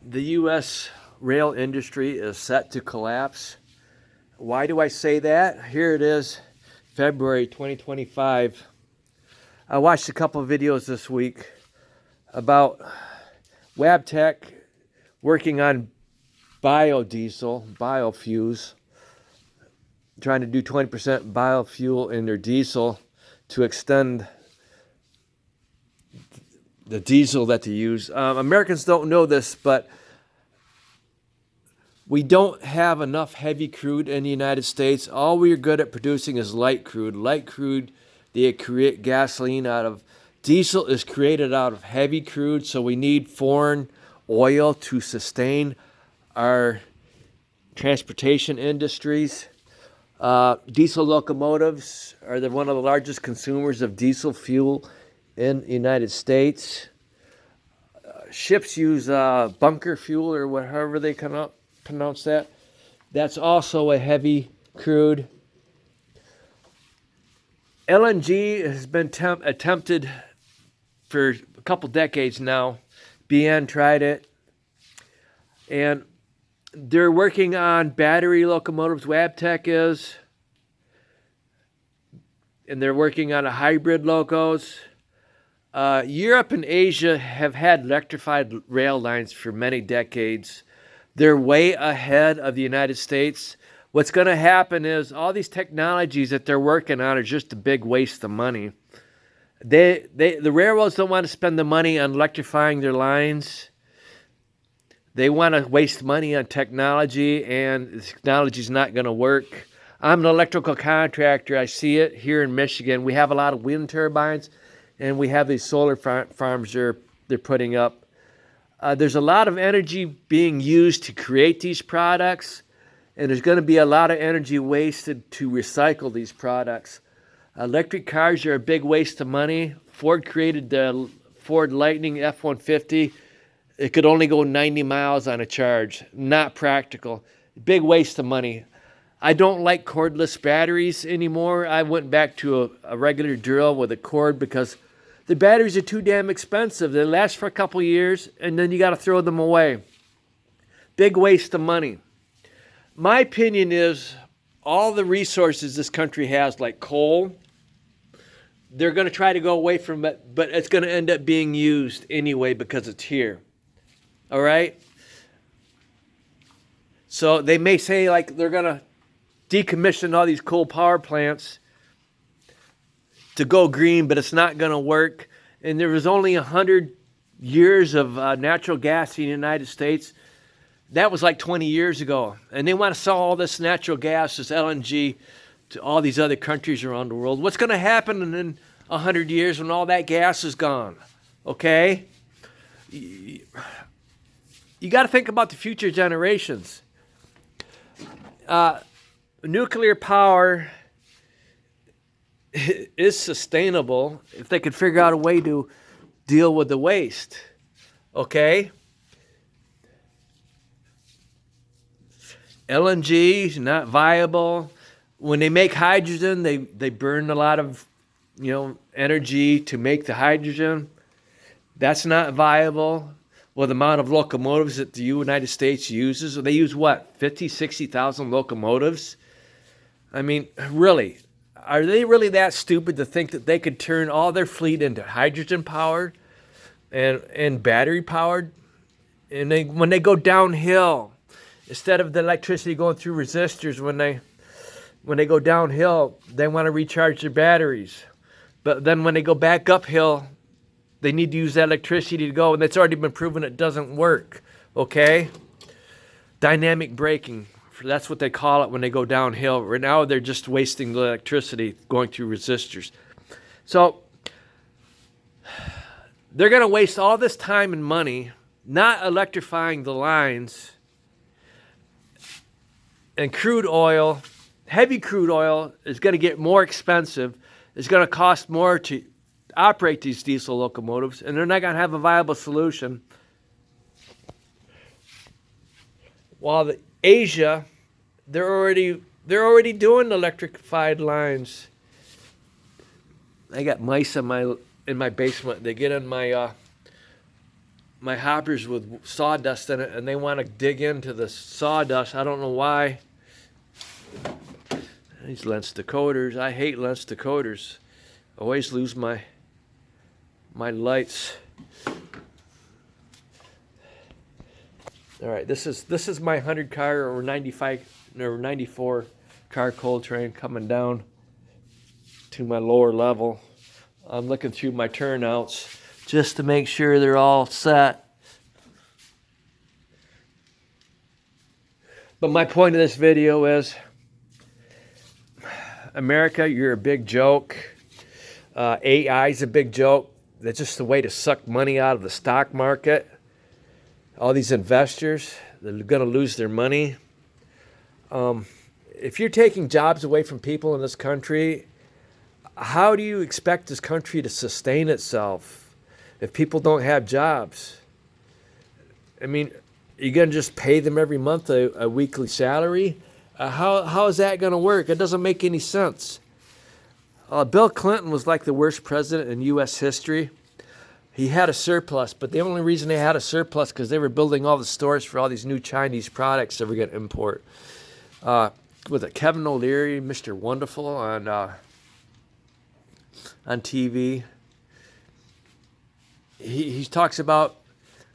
The U.S. rail industry is set to collapse. Why do I say that? Here it is, February 2025. I watched a couple of videos this week about Wabtec working on biodiesel, biofuels, trying to do 20% biofuel in their diesel to extend the diesel that they use. Americans don't know this, but we don't have enough heavy crude in the United States. All we're good at producing is light crude. Light crude, they create gasoline out of. Diesel is created out of heavy crude, so we need foreign oil to sustain our transportation industries. Diesel locomotives are one of the largest consumers of diesel fuel in the United States. Ships use bunker fuel or whatever they pronounce that. That's also a heavy crude. LNG has been attempted for a couple decades now. BN tried it. And they're working on battery locomotives. Wabtec is. And they're working on a hybrid locos. Europe and Asia have had electrified rail lines for many decades. They're way ahead of the United States. What's going to happen is all these technologies that they're working on are just a big waste of money. The railroads don't want to spend the money on electrifying their lines. They want to waste money on technology, and the technology's not going to work. I'm an electrical contractor. I see it here in Michigan. We have a lot of wind turbines, and we have these solar farms they're putting up. There's a lot of energy being used to create these products, and there's going to be a lot of energy wasted to recycle these products. Electric cars are a big waste of money. Ford created the Ford Lightning F-150. It could only go 90 miles on a charge. Not practical. Big waste of money. I don't like cordless batteries anymore. I went back to a regular drill with a cord because the batteries are too damn expensive. They last for a couple years, and then you got to throw them away. Big waste of money. My opinion is all the resources this country has, like coal, they're going to try to go away from it, but it's going to end up being used anyway because it's here. All right? So they may say like they're going to decommission all these coal power plants to go green, but it's not going to work. And there was only 100 years of natural gas in the United States. That was like 20 years ago. And they want to sell all this natural gas, this LNG, to all these other countries around the world. What's going to happen in 100 years when all that gas is gone? Okay? You got to think about the future generations. Nuclear power is sustainable if they could figure out a way to deal with the waste. Okay? LNG is not viable. When they make hydrogen, they burn a lot of energy to make the hydrogen. That's not viable. Well, the amount of locomotives that the United States uses, they use what, 50, 60,000 locomotives? I mean, really, are they really that stupid to think that they could turn all their fleet into hydrogen powered and battery powered? And when they go downhill, instead of the electricity going through resistors, when they go downhill, they want to recharge their batteries. But then when they go back uphill, they need to use that electricity to go, and it's already been proven it doesn't work. Okay? Dynamic braking. That's what they call it when they go downhill. Right now, they're just wasting the electricity going through resistors. So they're going to waste all this time and money not electrifying the lines. And crude oil, heavy crude oil, is going to get more expensive. It's going to cost more to operate these diesel locomotives, and they're not going to have a viable solution. While Asia, they're already doing electrified lines. I got mice in my basement. They get in my my hoppers with sawdust in it, and they want to dig into the sawdust. I don't know why. These lens decoders. I hate lens decoders. Always lose my lights. All right, this is my 100 car or 95 or 94 car coal train coming down to my lower level. I'm looking through my turnouts just to make sure they're all set. But my point of this video is, America, you're a big joke. AI is a big joke. That's just a way to suck money out of the stock market. All these investors, they're going to lose their money. If you're taking jobs away from people in this country, how do you expect this country to sustain itself if people don't have jobs? I mean, you're going to just pay them every month a weekly salary? How is that going to work? It doesn't make any sense. Bill Clinton was like the worst president in U.S. history. He had a surplus, but the only reason they had a surplus because they were building all the stores for all these new Chinese products that we're going to import. With it Kevin O'Leary, Mr. Wonderful on TV. He talks about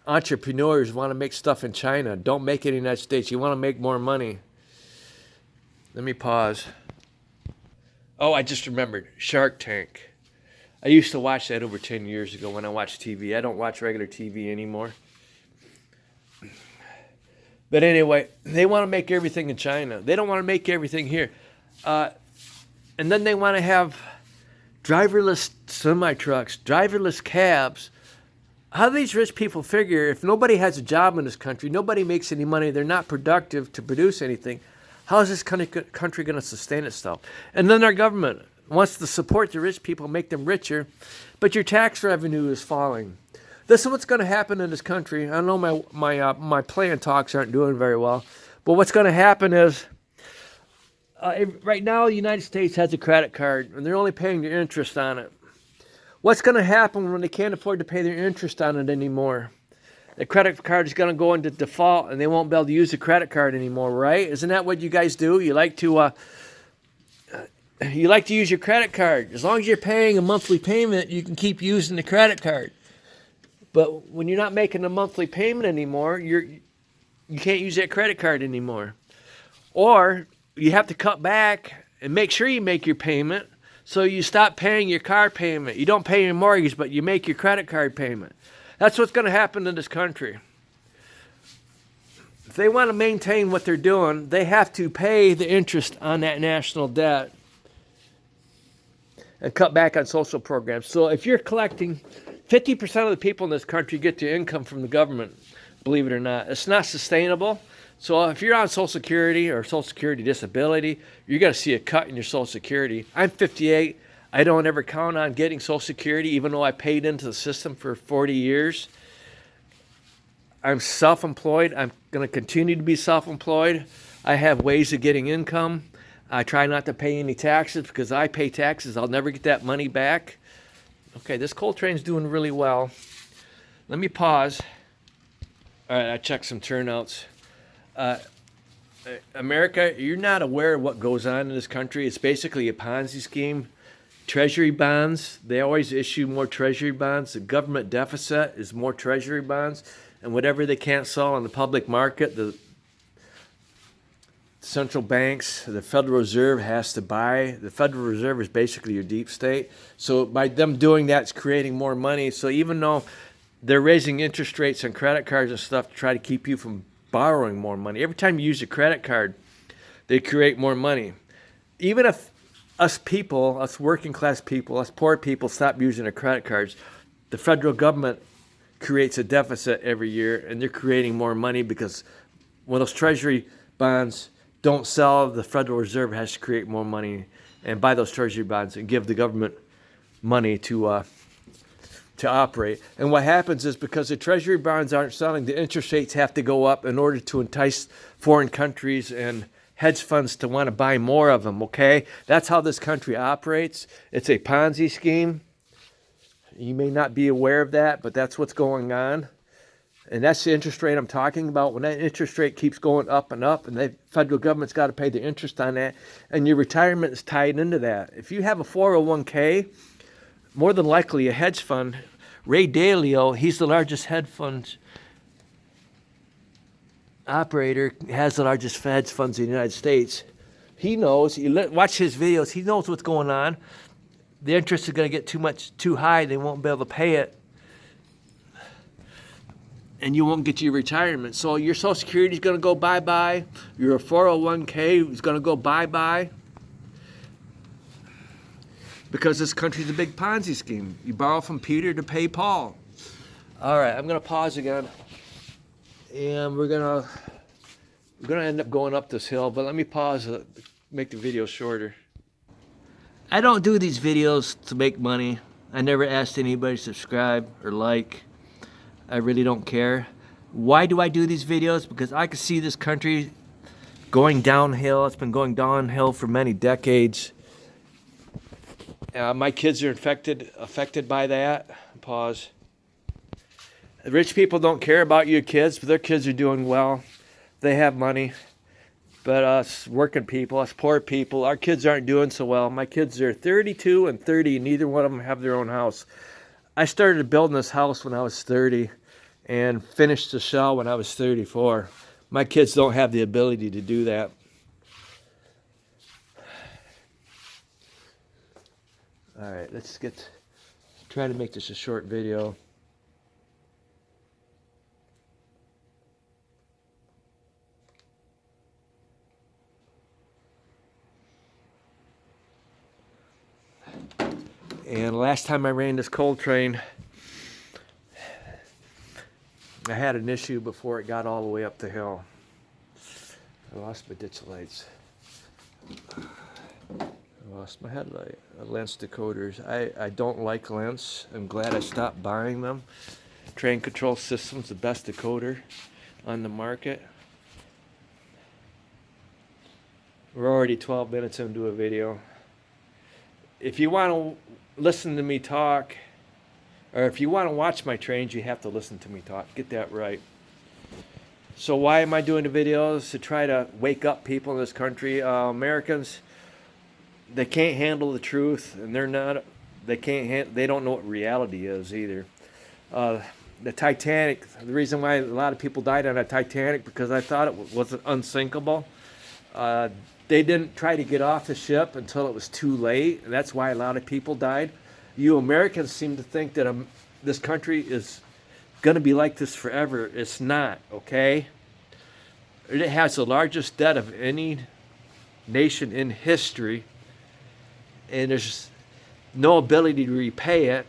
entrepreneurs want to make stuff in China. Don't make it in the United States. You want to make more money. Let me pause. Oh, I just remembered. Shark Tank. I used to watch that over 10 years ago when I watched TV. I don't watch regular TV anymore. But anyway, they want to make everything in China. They don't want to make everything here. And then they want to have driverless semi-trucks, driverless cabs. How do these rich people figure if nobody has a job in this country, nobody makes any money, they're not productive to produce anything, how is this country going to sustain itself? And then our government wants to support the rich people, make them richer, but your tax revenue is falling. This is what's going to happen in this country. I know my plan talks aren't doing very well, but what's going to happen is right now the United States has a credit card, and they're only paying the interest on it. What's going to happen when they can't afford to pay their interest on it anymore? The credit card is going to go into default, and they won't be able to use the credit card anymore, right? Isn't that what you guys do? You like to use your credit card. As long as you're paying a monthly payment, you can keep using the credit card. But when you're not making a monthly payment anymore, you can't use that credit card anymore. Or you have to cut back and make sure you make your payment, so you stop paying your car payment. You don't pay your mortgage, but you make your credit card payment. That's what's going to happen in this country. If they want to maintain what they're doing, they have to pay the interest on that national debt and cut back on social programs. So if you're collecting, 50% of the people in this country get their income from the government, believe it or not. It's not sustainable. So if you're on Social Security or Social Security disability, you're going to see a cut in your Social Security. I'm 58. I don't ever count on getting Social Security, even though I paid into the system for 40 years. I'm self-employed. I'm going to continue to be self-employed. I have ways of getting income. I try not to pay any taxes because I pay taxes. I'll never get that money back. Okay, this coal train's doing really well. Let me pause. All right, I checked some turnouts. America, you're not aware of what goes on in this country. It's basically a Ponzi scheme. Treasury bonds, they always issue more treasury bonds. The government deficit is more treasury bonds. And whatever they can't sell on the public market, the central banks, the Federal Reserve has to buy. The Federal Reserve is basically your deep state. So by them doing that, it's creating more money. So even though they're raising interest rates on credit cards and stuff to try to keep you from borrowing more money, every time you use a credit card, they create more money. Even if us people, us working class people, us poor people stop using our credit cards, the federal government creates a deficit every year, and they're creating more money because when those treasury bonds don't sell, the Federal Reserve has to create more money and buy those treasury bonds and give the government money to operate. And what happens is because the treasury bonds aren't selling, the interest rates have to go up in order to entice foreign countries and hedge funds to want to buy more of them, okay? That's how this country operates. It's a Ponzi scheme. You may not be aware of that, but that's what's going on. And that's the interest rate I'm talking about. When that interest rate keeps going up and up, and the federal government's got to pay the interest on that, and your retirement is tied into that. If you have a 401k, more than likely a hedge fund, Ray Dalio, he's the largest hedge fund operator, has the largest hedge funds in the United States. He knows, watch his videos, he knows what's going on. The interest is going to get too high, they won't be able to pay it. And you won't get your retirement. So your Social Security is going to go bye-bye. Your 401k is going to go bye-bye. Because this country's a big Ponzi scheme. You borrow from Peter to pay Paul. All right, I'm going to pause again. And we're going to end up going up this hill. But let me pause it, make the video shorter. I don't do these videos to make money. I never asked anybody to subscribe or like. I really don't care. Why do I do these videos? Because I can see this country going downhill. It's been going downhill for many decades. My kids are affected by that. Pause. Rich people don't care about your kids, but their kids are doing well. They have money. But us working people, us poor people, our kids aren't doing so well. My kids are 32 and 30, and neither one of them have their own house. I started building this house when I was 30 and finished the shell when I was 34. My kids don't have the ability to do that. All right, let's try to make this a short video. And last time I ran this coal train, I had an issue before it got all the way up the hill. I lost my ditch lights. I lost my headlight. Lens decoders. I don't like lens. I'm glad I stopped buying them. Train Control System's the best decoder on the market. We're already 12 minutes into a video. If you want to listen to me talk, or if you want to watch my trains, you have to listen to me talk. Get that right. So why am I doing the videos? To try to wake up people in this country. Americans, they can't handle the truth, and they don't know what reality is either. The Titanic, the reason why a lot of people died on the Titanic, because I thought it wasn't unsinkable. They didn't try to get off the ship until it was too late, and that's why a lot of people died. You Americans seem to think that this country is going to be like this forever. It's not, okay? It has the largest debt of any nation in history, and there's no ability to repay it.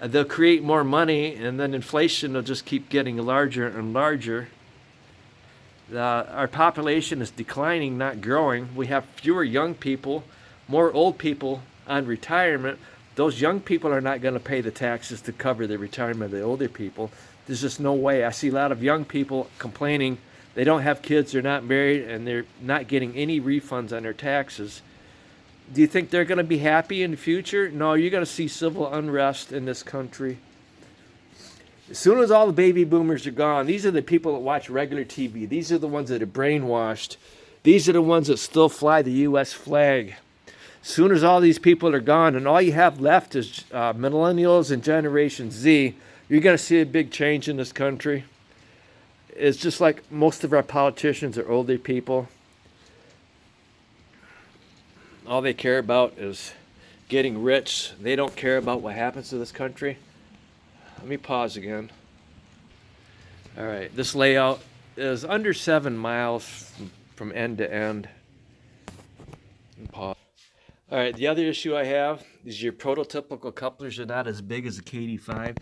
They'll create more money, and then inflation will just keep getting larger and larger. Our population is declining, not growing. We have fewer young people, more old people on retirement. Those young people are not going to pay the taxes to cover the retirement of the older people. There's just no way. I see a lot of young people complaining they don't have kids, they're not married, and they're not getting any refunds on their taxes. Do you think they're going to be happy in the future? No, you're going to see civil unrest in this country. As soon as all the baby boomers are gone, these are the people that watch regular TV. These are the ones that are brainwashed. These are the ones that still fly the U.S. flag. As soon as all these people are gone and all you have left is millennials and Generation Z, you're going to see a big change in this country. It's just like most of our politicians are older people. All they care about is getting rich. They don't care about what happens to this country. Let me pause again. All right, this layout is under 7 miles from end to end. And pause. All right, the other issue I have is your prototypical couplers are not as big as a KD5. I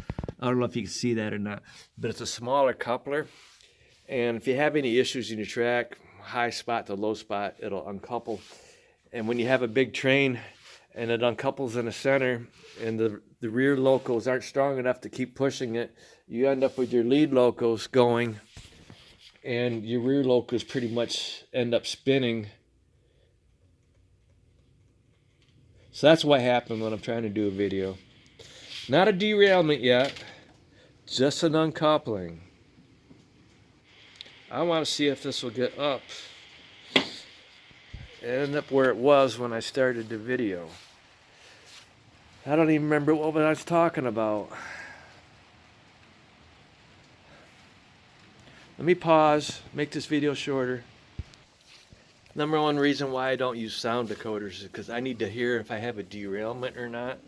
don't know if you can see that or not, but it's a smaller coupler. And if you have any issues in your track, high spot to low spot, it'll uncouple. And when you have a big train and it uncouples in the center and the rear locos aren't strong enough to keep pushing it, you end up with your lead locos going and your rear locos pretty much end up spinning. So that's what happened when I'm trying to do a video. Not a derailment yet, Just an uncoupling. I want to see if this will get up. It ended up where it was when I started the video. I don't even remember what I was talking about. Let me pause, make this video shorter. Number one reason why I don't use sound decoders is because I need to hear if I have a derailment or not.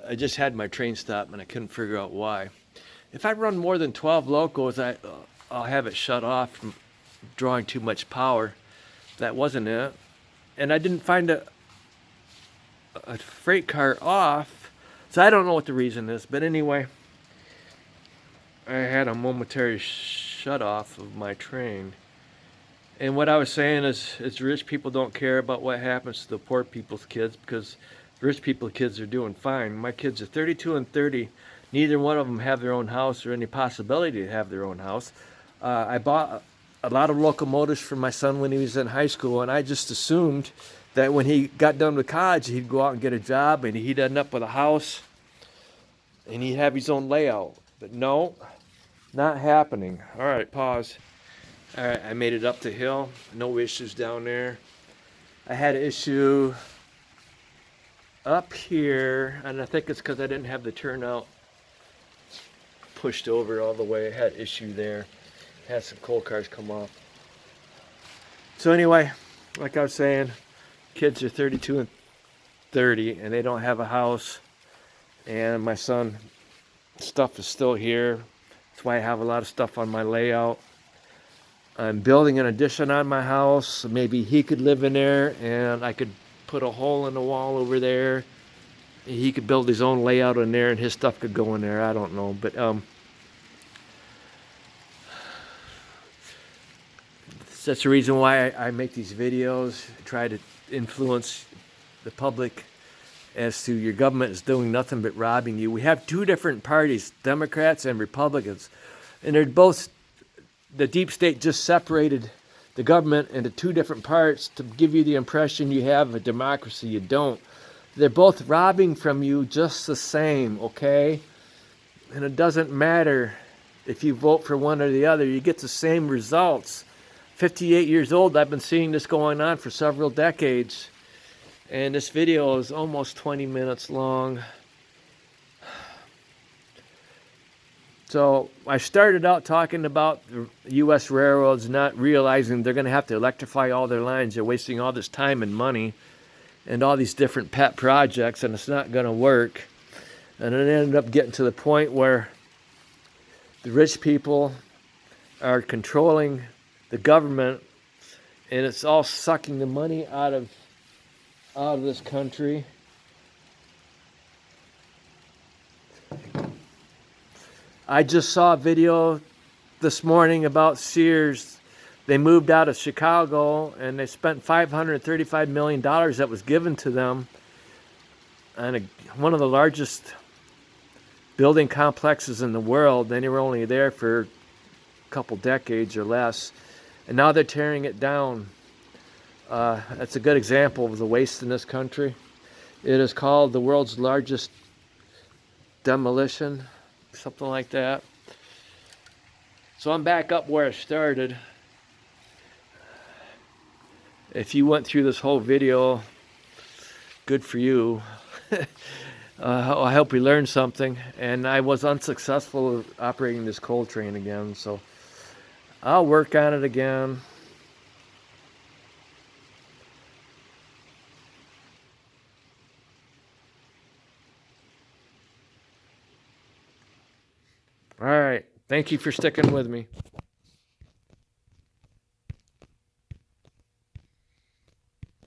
I just had my train stop and I couldn't figure out why. If I run more than 12 locos, I'll have it shut off from drawing too much power. That wasn't it. And I didn't find a freight car off, so I don't know what the reason is. But anyway, I had a momentary shut off of my train. And what I was saying is rich people don't care about what happens to the poor people's kids, because rich people's kids are doing fine. My kids are 32 and 30. Neither one of them have their own house or any possibility to have their own house. I bought a lot of locomotives for my son when he was in high school, and I just assumed that when he got done with college, he'd go out and get a job and he'd end up with a house and he'd have his own layout. But no, not happening. All right, pause. All right, I made it up the hill. No issues down there. I had an issue up here, and I think it's because I didn't have the turnout pushed over all the way. I had issue there. Had some coal cars come off. So anyway, like I was saying, kids are 32 and 30, and they don't have a house. And my son's stuff is still here. That's why I have a lot of stuff on my layout. I'm building an addition on my house. Maybe he could live in there, and I could put a hole in the wall over there. He could build his own layout in there, and his stuff could go in there. I don't know, but that's the reason why I make these videos. Try to influence the public as to your government is doing nothing but robbing you. We have two different parties, Democrats and Republicans, and they're both, the deep state just separated the government into two different parts to give you the impression you have a democracy. You don't. They're both robbing from you just the same, okay? And it doesn't matter if you vote for one or the other. You get the same results. 58 years old, I've been seeing this going on for several decades. And this video is almost 20 minutes long. So I started out talking about the U.S. railroads not realizing they're going to have to electrify all their lines. They're wasting all this time and money and all these different pet projects, and it's not going to work. And it ended up getting to the point where the rich people are controlling the government, and it's all sucking the money out of this country. I just saw a video this morning about Sears. They moved out of Chicago and they spent $535 million that was given to them on one of the largest building complexes in the world. They were only there for a couple decades or less, and now they're tearing it down. That's a good example of the waste in this country. It is called the world's largest demolition, something like that. So I'm back up where I started. If you went through this whole video, good for you. I hope you learned something. And I was unsuccessful operating this coal train again, so I'll work on it again. All right. Thank you for sticking with me.